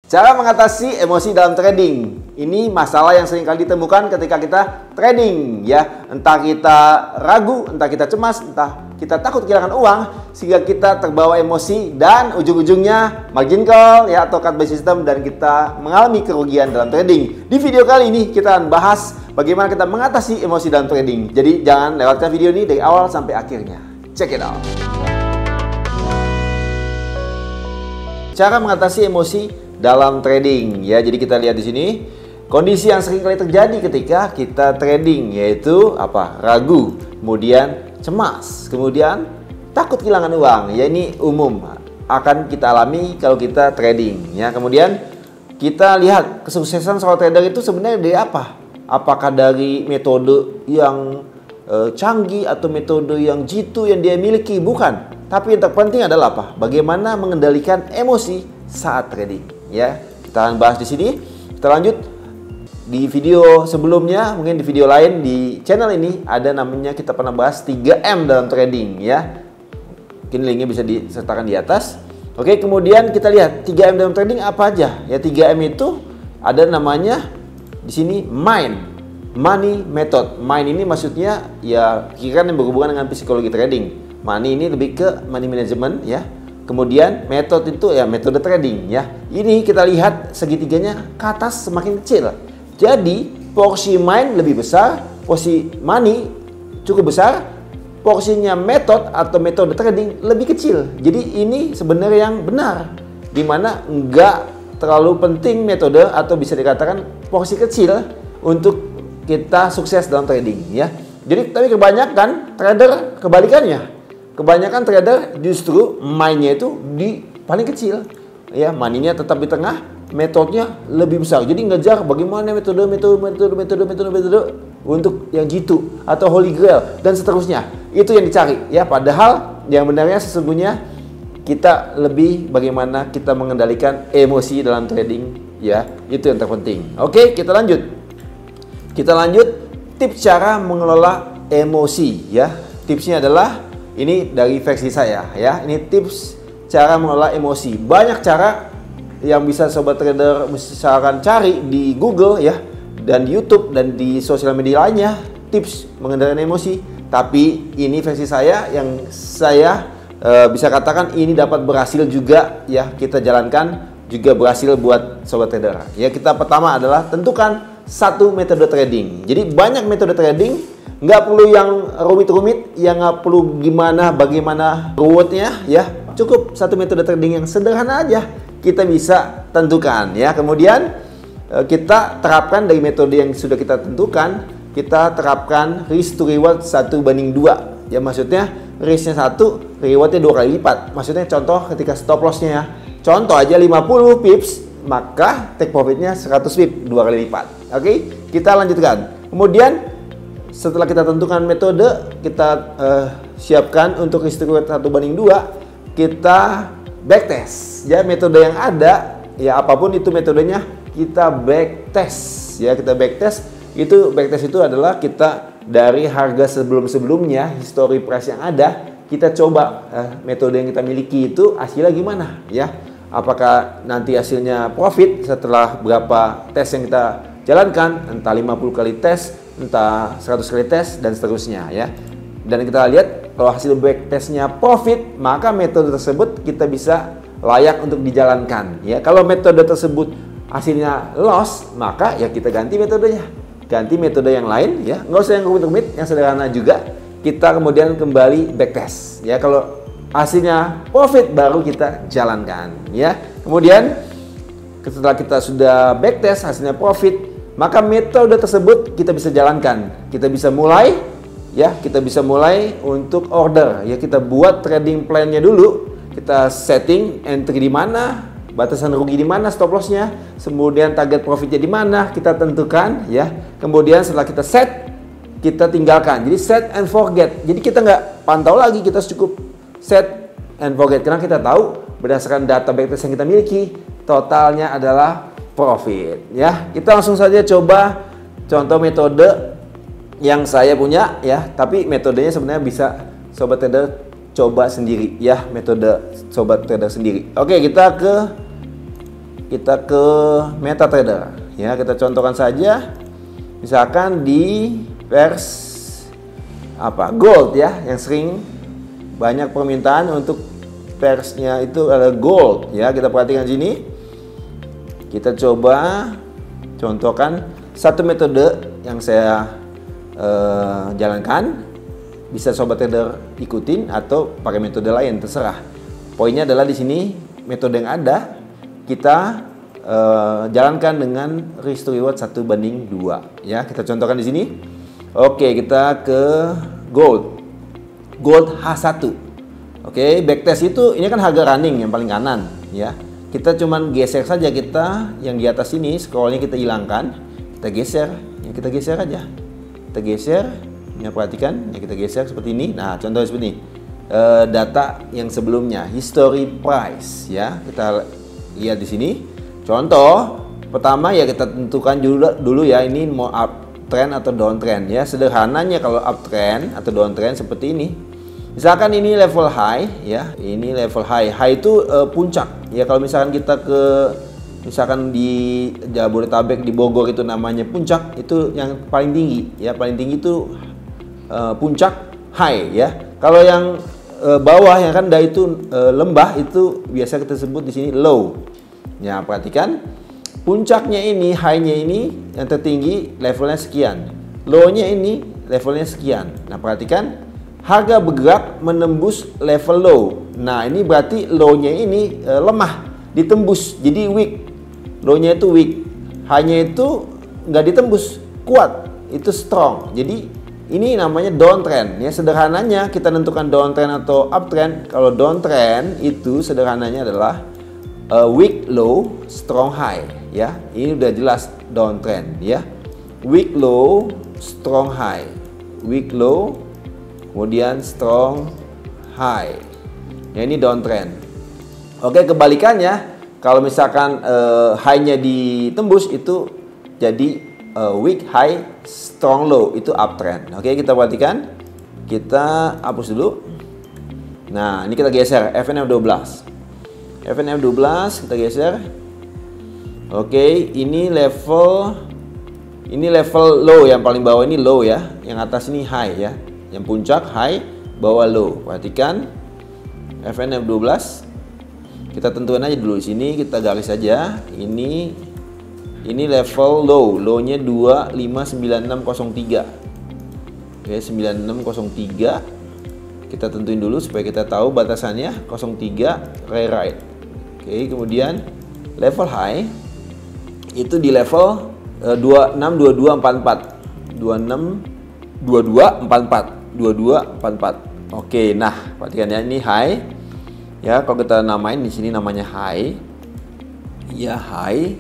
Cara mengatasi emosi dalam trading. Ini masalah yang sering kali ditemukan ketika kita trading, ya. Entah kita ragu, entah kita cemas, entah kita takut kehilangan uang sehingga kita terbawa emosi dan ujung-ujungnya margin call, ya, atau cut buy system, dan kita mengalami kerugian dalam trading. Di video kali ini kita akan bahas bagaimana kita mengatasi emosi dalam trading. Jadi jangan lewatkan video ini dari awal sampai akhirnya. Check it out. Cara mengatasi emosi dalam trading, ya. Jadi kita lihat di sini kondisi yang sering kali terjadi ketika kita trading, yaitu apa? Ragu, kemudian cemas, kemudian takut kehilangan uang. Ya, ini umum akan kita alami kalau kita trading, ya. Kemudian kita lihat kesuksesan seorang trader itu sebenarnya dari apa? Apakah dari metode yang canggih atau metode yang jitu yang dia miliki? Bukan. Tapi yang terpenting adalah apa? Bagaimana mengendalikan emosi saat trading, ya. Kita akan bahas di sini. Kita lanjut di video sebelumnya, mungkin di video lain di channel ini ada namanya, kita pernah bahas 3M dalam trading, ya. Mungkin linknya bisa disertakan di atas. Oke, kemudian kita lihat 3M dalam trading apa aja. Ya, 3M itu ada namanya di sini money method. Mind ini maksudnya ya pikiran yang berhubungan dengan psikologi trading. Money ini lebih ke money management, ya. Kemudian method itu ya metode trading, ya. Ini kita lihat segitiganya ke atas semakin kecil. Jadi porsi mind lebih besar, porsi money cukup besar, porsinya method atau metode trading lebih kecil. Jadi ini sebenarnya yang benar, dimana enggak terlalu penting metode atau bisa dikatakan porsi kecil untuk kita sukses dalam trading, ya. Jadi tapi kebanyakan trader kebalikannya. Kebanyakan trader justru mindnya itu di paling kecil, ya. Money-nya tetap di tengah, metodenya lebih besar. Jadi ngejar bagaimana metode untuk yang jitu atau holy grail dan seterusnya. Itu yang dicari, ya. Padahal yang benarnya sesungguhnya kita lebih bagaimana kita mengendalikan emosi dalam trading, ya. Itu yang terpenting. Oke, kita lanjut. Kita lanjut tips cara mengelola emosi, ya. Tipsnya adalah ini dari versi saya, ya. Ini tips cara mengelola emosi. Banyak cara yang bisa sobat trader misalkan cari di Google, ya, dan di YouTube dan di sosial media lainnya, tips mengendalikan emosi. Tapi ini versi saya yang saya bisa katakan ini dapat berhasil juga, ya. Kita jalankan juga berhasil buat sobat trader. Ya, kita pertama adalah tentukan satu metode trading. Jadi banyak metode trading. Nggak perlu yang rumit-rumit, yang nggak perlu bagaimana rewardnya, ya. Cukup satu metode trading yang sederhana aja kita bisa tentukan, ya. Kemudian kita terapkan dari metode yang sudah kita tentukan, kita terapkan risk to reward 1:2. Ya, maksudnya risknya 1, rewardnya 2 kali lipat. Maksudnya contoh ketika stop lossnya, ya. Contoh aja 50 pips, maka take profitnya 100 pips, 2 kali lipat. Oke, kita lanjutkan. Kemudian setelah kita tentukan metode, kita siapkan untuk risk to reward 1:2, kita backtest, ya. Metode yang ada, ya, apapun itu metodenya, kita backtest, ya. Kita backtest itu adalah kita dari harga sebelum-sebelumnya, history price yang ada, kita coba metode yang kita miliki itu hasilnya gimana, ya. Apakah nanti hasilnya profit setelah berapa tes yang kita jalankan, entah 50 kali tes, entah 100 kali tes, dan seterusnya, ya. Dan kita lihat kalau hasil backtestnya profit, maka metode tersebut kita bisa layak untuk dijalankan, ya. Kalau metode tersebut hasilnya loss, maka ya kita ganti metodenya, ganti metode yang lain, ya. Nggak usah yang rumit-rumit, yang sederhana juga. Kita kemudian kembali backtest, ya. Kalau hasilnya profit baru kita jalankan, ya. Kemudian setelah kita sudah backtest hasilnya profit, maka metode tersebut kita bisa jalankan. Kita bisa mulai, ya, kita bisa mulai untuk order, ya. Kita buat trading plan-nya dulu. Kita setting entry di mana, batasan rugi di mana, stop loss-nya, kemudian target profitnya di mana, kita tentukan, ya. Kemudian setelah kita set, kita tinggalkan. Jadi set and forget. Jadi kita nggak pantau lagi, kita cukup set and forget karena kita tahu berdasarkan data backtest yang kita miliki, totalnya adalah profit, ya. Kita langsung saja coba contoh metode yang saya punya, ya. Tapi metodenya sebenarnya bisa sobat trader coba sendiri, ya. Metode sobat trader sendiri. Oke, kita ke kita ke MetaTrader ya. Kita contohkan saja misalkan di pairs gold ya, yang sering banyak permintaan untuk pairsnya itu adalah gold ya. Kita perhatikan sini, kita coba contohkan satu metode yang saya jalankan. Bisa sobat trader ikutin atau pakai metode lain, terserah. Poinnya adalah di sini metode yang ada kita jalankan dengan risk to reward 1:2 ya. Kita contohkan di sini. Oke, kita ke gold H1. Oke, backtest itu ini kan harga running yang paling kanan ya. Kita cuman geser saja, kita yang di atas ini scrollnya kita hilangkan, kita geser ya, kita geser aja, kita geser ya, perhatikan ya, kita geser seperti ini. Nah, contohnya seperti ini, data yang sebelumnya, history price ya, kita lihat di sini. Contoh pertama ya, kita tentukan dulu ya, ini mau uptrend atau downtrend ya. Sederhananya kalau uptrend atau downtrend seperti ini. Misalkan ini level high ya, ini level high. High itu puncak ya. Kalau misalkan kita misalkan di Jabodetabek, di Bogor itu namanya puncak, itu yang paling tinggi ya. Paling tinggi itu puncak high ya. Kalau yang bawah yang rendah itu lembah, itu biasa kita sebut di sini low. Ya, perhatikan puncaknya ini, high-nya ini yang tertinggi levelnya sekian, low-nya ini levelnya sekian. Nah, perhatikan harga bergerak menembus level low. Nah, ini berarti low-nya ini lemah, ditembus, jadi weak. Low-nya itu weak, high-nya itu nggak ditembus, kuat, itu strong. Jadi ini namanya downtrend ya. Sederhananya kita tentukan downtrend atau uptrend. Kalau downtrend itu sederhananya adalah weak low, strong high ya. Ini udah jelas downtrend ya. Weak low, strong high. Weak low, kemudian strong high. Ya, ini downtrend. Oke, kebalikannya kalau misalkan high-nya ditembus itu jadi weak high, strong low, itu uptrend. Oke, kita perhatikan. Kita hapus dulu. Nah, ini kita geser FNF12. FNF12 kita geser. Oke, ini level low, yang paling bawah ini low ya. Yang atas ini high ya. Yang puncak high, bawah low. Perhatikan FNF12. Kita tentukan aja dulu di sini, kita garis saja. Ini level low, low-nya 259.603. Oke, 9603. Kita tentuin dulu supaya kita tahu batasannya 03 right. Oke, kemudian level high itu di level 262244. 2244. Oke, nah, perhatikan ya, ini high. Ya, kalau kita namain di sini namanya high. Ya, high,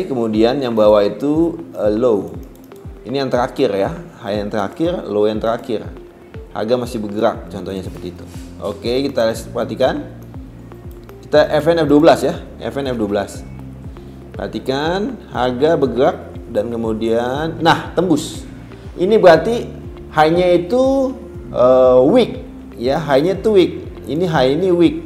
kemudian yang bawah itu low. Ini yang terakhir ya, high yang terakhir, low yang terakhir. Harga masih bergerak, contohnya seperti itu. Oke, kita perhatikan. Kita FNF12 ya, FNF12. Perhatikan harga bergerak dan kemudian tembus. Ini berarti high-nya itu weak ya, high-nya itu weak. Ini high, ini weak.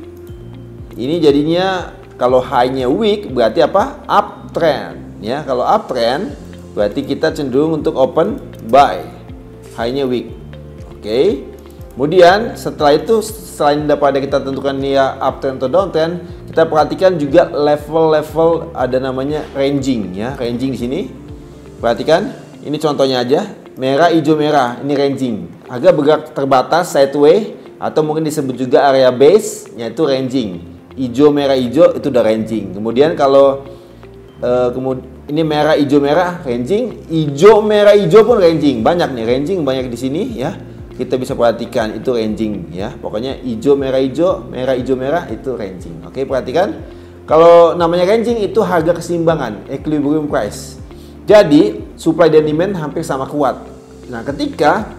Ini jadinya kalau high-nya weak berarti apa? Uptrend ya. Kalau uptrend berarti kita cenderung untuk open buy. High-nya weak. Oke. Kemudian setelah itu, selain daripada kita tentukan dia uptrend atau downtrend, kita perhatikan juga level-level, ada namanya ranging ya. Ranging di sini. Perhatikan, ini contohnya aja. Merah, hijau, merah. Ini ranging. Harga bergerak terbatas sideways atau mungkin disebut juga area base, yaitu ranging. Hijau, merah, hijau itu udah ranging. Kemudian kalau ini merah, hijau, merah ranging, hijau, merah, hijau pun ranging. Banyak nih ranging, banyak di sini ya. Kita bisa perhatikan itu ranging ya. Pokoknya hijau, merah, hijau, merah, hijau, merah itu ranging. Oke, perhatikan. Kalau namanya ranging itu harga keseimbangan, equilibrium price. Jadi supply dan demand hampir sama kuat. Nah, ketika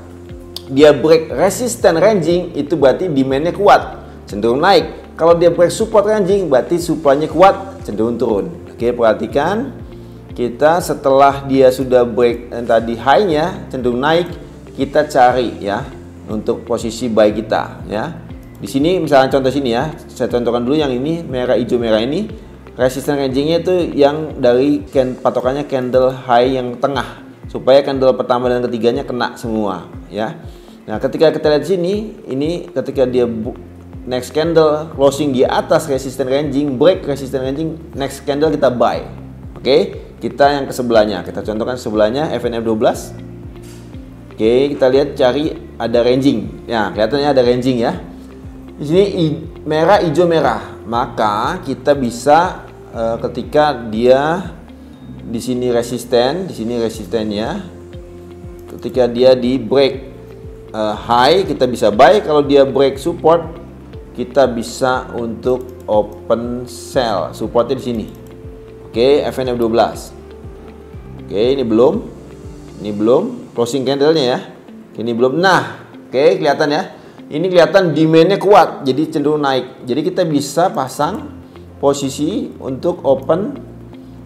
dia break resisten ranging itu berarti demandnya kuat, cenderung naik. Kalau dia break support ranging berarti supply-nya kuat, cenderung turun. Oke, perhatikan. Kita setelah dia sudah break tadi high-nya cenderung naik, kita cari ya untuk posisi buy kita ya. Di sini misalnya contoh sini ya, saya contohkan dulu yang ini merah hijau merah ini. resistance rangingnya itu yang dari patokannya candle high yang tengah, supaya candle pertama dan ketiganya kena semua ya. Nah, ketika kita lihat sini, ini ketika dia next candle closing di atas resistance ranging, break resistance ranging, next candle kita buy. Oke, kita yang ke sebelahnya, kita contohkan sebelahnya FNF12. Oke, kita lihat cari ada ranging. Ya, kelihatannya ada ranging ya. Di sini merah, hijau, merah. Maka kita bisa ketika dia di sini resisten, di sini resistennya. Ketika dia di break high, kita bisa buy. Kalau dia break support, kita bisa untuk open sell. Supportnya di sini. Oke, FNF12. Oke, ini belum closing candlenya ya. Ini belum. Nah, oke, kelihatan ya. Ini kelihatan demandnya kuat, jadi cenderung naik. Jadi kita bisa pasang posisi untuk open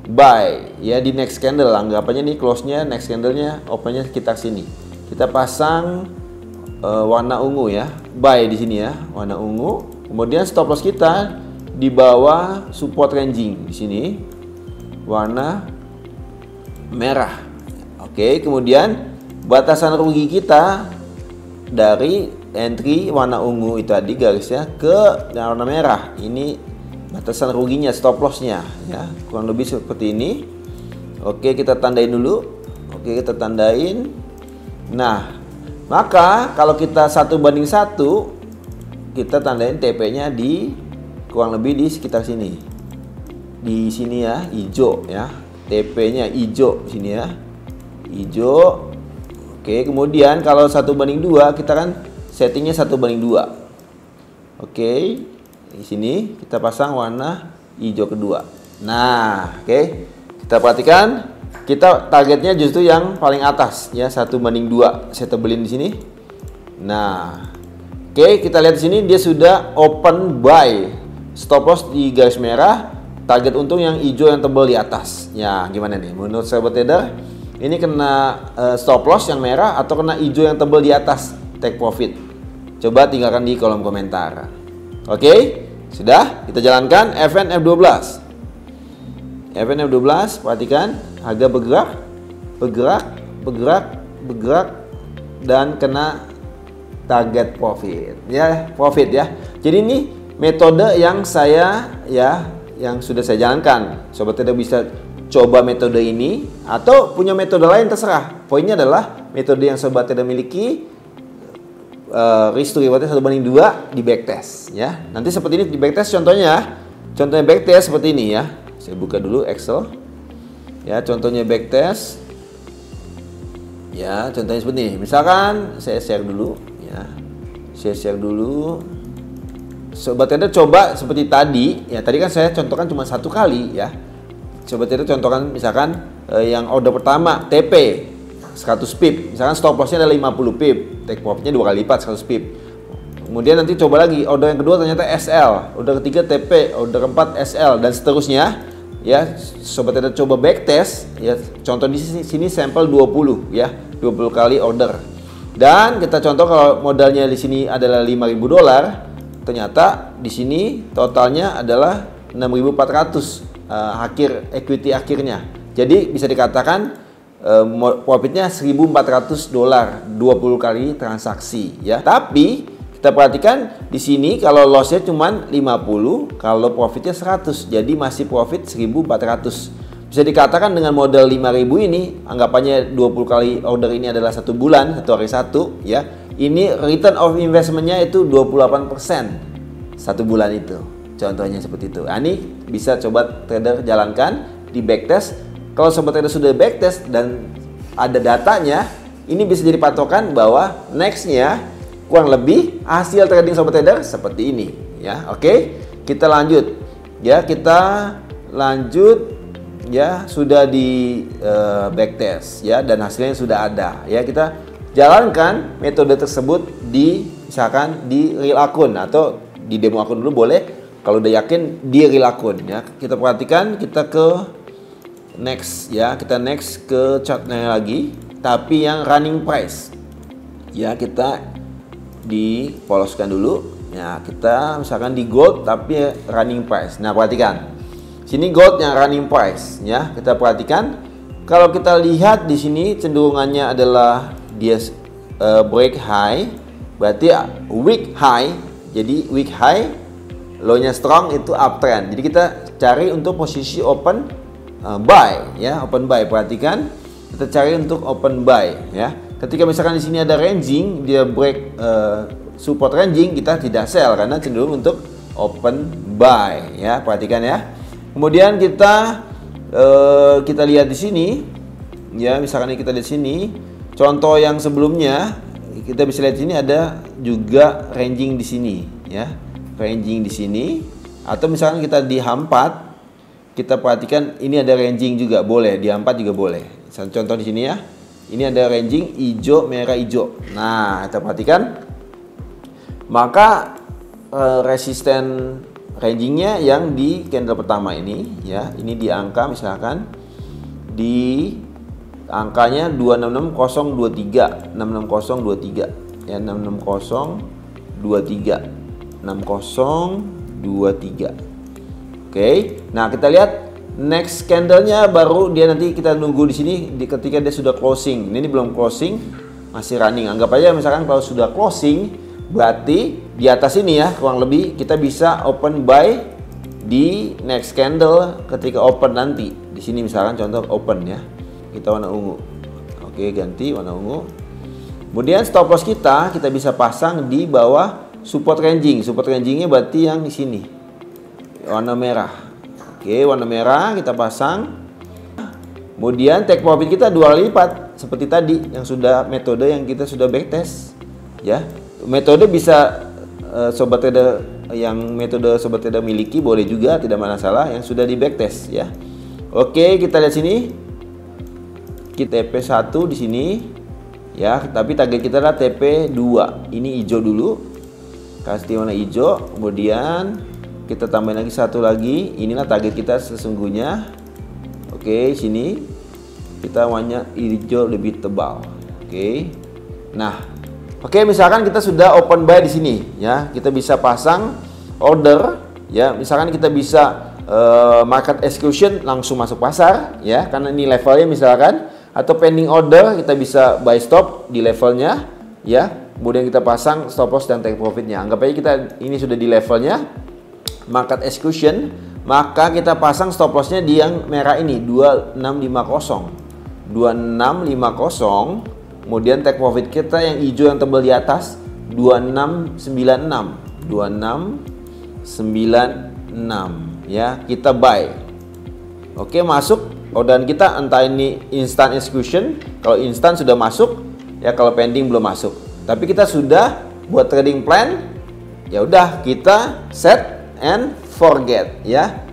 buy ya di next candle. Anggapannya nih close-nya next candlenya, opennya kita sini. Kita pasang warna ungu ya, buy di sini ya, warna ungu. Kemudian stop loss kita di bawah support ranging di sini, warna merah. Oke, kemudian batasan rugi kita dari entry warna ungu itu tadi garisnya ke warna merah. Ini batasan ruginya, stop lossnya ya, kurang lebih seperti ini. Oke, kita tandain dulu. Oke, kita tandain. Nah, maka kalau kita 1:1, kita tandain TP-nya di kurang lebih di sekitar sini. Di sini ya, hijau ya. TP-nya hijau sini ya. Hijau. Oke, kemudian kalau 1:2 kita kan settingnya 1:2. Oke, di sini kita pasang warna hijau kedua. Nah, oke, kita perhatikan, kita targetnya justru yang paling atas ya, 1:2. Saya tebelin di sini. Nah, oke, kita lihat di sini dia sudah open buy, stop loss di garis merah, target untung yang hijau yang tebal di atas. Ya, gimana nih? Menurut sahabat trader, ini kena stop loss yang merah atau kena hijau yang tebal di atas take profit? Coba tinggalkan di kolom komentar. Oke, sudah kita jalankan FNF12. FNF12, perhatikan harga bergerak dan kena target profit ya, profit ya. Jadi ini metode yang saya ya, yang sudah saya jalankan. Sobat trader bisa coba metode ini atau punya metode lain, terserah. Poinnya adalah metode yang sobat trader miliki, risk to rewardnya 1:2 di backtest ya. Nanti seperti ini di backtest contohnya backtest seperti ini ya. Saya buka dulu Excel ya, contohnya backtest ya, contohnya seperti ini. Misalkan saya share dulu ya, sobat trader coba seperti tadi ya. Tadi kan saya contohkan cuma satu kali ya. Sobat trader contohkan misalkan yang order pertama TP 100 pip, misalkan stop lossnya adalah 50 pip, take profitnya 2 kali lipat 100 pip. Kemudian nanti coba lagi, order yang kedua ternyata SL, order ketiga TP, order keempat SL, dan seterusnya ya. Sobat trader coba backtest ya, contoh di sini sampel 20 ya, 20 kali order. Dan kita contoh kalau modalnya di sini adalah $5.000, ternyata di sini totalnya adalah 6.400 akhir equity akhirnya. Jadi bisa dikatakan profitnya $1.400, 20 kali transaksi ya. Tapi kita perhatikan di sini kalau lossnya cuma 50, kalau profitnya 100, jadi masih profit 1.400. Bisa dikatakan dengan modal 5.000 ini, anggapannya 20 kali order ini adalah 1 bulan, 1 hari 1 ya. Ini return of investmentnya itu 28% 1 bulan itu. Contohnya seperti itu. Nah, ini bisa coba trader jalankan di backtest. Kalau sobat trader sudah backtest dan ada datanya, ini bisa jadi patokan bahwa nextnya kurang lebih hasil trading sobat trader seperti ini ya. Oke, kita lanjut ya, ya, sudah di backtest ya, dan hasilnya sudah ada ya. Kita jalankan metode tersebut di misalkan di real akun atau di demo akun dulu boleh, kalau udah yakin di real akun ya. Kita perhatikan, kita ke next ya, kita next ke chartnya lagi, tapi yang running price ya. Kita dipoloskan dulu ya, kita misalkan di gold tapi running price. Nah, perhatikan Sini gold yang running price ya. Kita perhatikan kalau kita lihat di sini cenderungannya adalah dia break high, berarti weak high. Jadi weak high, low-nya strong itu uptrend. Jadi kita cari untuk posisi open buy ya, open buy. Perhatikan kita cari untuk open buy ya. Ketika misalkan di sini ada ranging, dia break support ranging, kita tidak sell karena cenderung untuk open buy ya. Perhatikan ya. Kemudian kita lihat di sini ya, misalkan kita lihat sini contoh yang sebelumnya, kita bisa lihat sini ada juga ranging di sini ya, ranging di sini. Atau misalkan kita di H4, kita perhatikan ini ada ranging juga, boleh di H4 juga boleh. Contoh di sini ya, ini ada ranging hijau merah hijau. Nah, kita perhatikan maka resisten rangingnya yang di candle pertama ini ya, ini di angka misalkan di angkanya 266023 ya, 6023. Oke. Nah, kita lihat next candlenya baru dia nanti kita nunggu di sini ketika dia sudah closing. Ini belum closing, masih running. Anggap aja misalkan kalau sudah closing berarti di atas ini ya, kurang lebih kita bisa open buy di next candle ketika open nanti. Di sini misalkan contoh open ya. Kita warna ungu. Oke, ganti warna ungu. Kemudian stop loss kita bisa pasang di bawah support ranging. Support rangingnya berarti yang di sini. Warna merah. Oke, warna merah kita pasang. Kemudian take profit kita 2 kali lipat seperti tadi yang sudah metode yang kita sudah backtest ya. Metode bisa sobat trader yang metode sobat trader miliki boleh juga, tidak masalah, yang sudah di backtest ya. Oke, kita lihat sini. Kita TP1 di sini ya, tapi target kita adalah TP2. Ini hijau dulu. Kasih warna hijau, kemudian kita tambahin lagi satu lagi. Inilah target kita sesungguhnya. Oke, sini kita warna hijau lebih tebal. Oke. Nah, oke, misalkan kita sudah open buy di sini ya, kita bisa pasang order ya. Misalkan kita bisa market execution langsung masuk pasar ya, karena ini levelnya misalkan, atau pending order kita bisa buy stop di levelnya ya. Kemudian kita pasang stop loss dan take profitnya. Anggap aja kita ini sudah di levelnya market execution, maka kita pasang stop lossnya di yang merah ini 2650. Kemudian take profit kita yang hijau yang tebal di atas 2696 ya, kita buy. Oke, masuk orderan kita, entah ini instant execution. Kalau instant sudah masuk ya, kalau pending belum masuk. Tapi kita sudah buat trading plan. Ya udah, kita set and forget ya.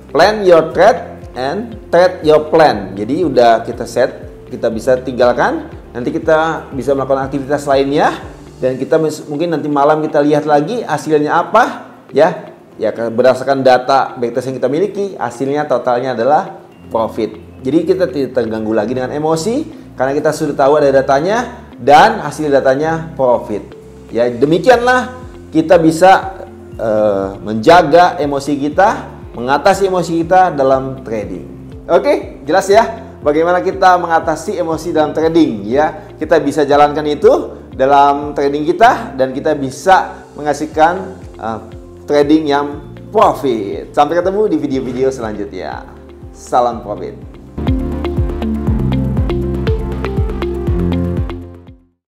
Plan your trade and trade your plan. Jadi udah kita set, kita bisa tinggalkan. Nanti kita bisa melakukan aktivitas lainnya, dan kita mungkin nanti malam kita lihat lagi hasilnya apa ya. Ya, berdasarkan data backtest yang kita miliki, hasilnya totalnya adalah profit. Jadi kita tidak terganggu lagi dengan emosi karena kita sudah tahu ada datanya dan hasil datanya profit. Ya, demikianlah kita bisa menjaga emosi kita, mengatasi emosi kita dalam trading. Oke, jelas ya bagaimana kita mengatasi emosi dalam trading ya. Kita bisa jalankan itu dalam trading kita dan kita bisa menghasilkan trading yang profit. Sampai ketemu di video-video selanjutnya. Salam profit.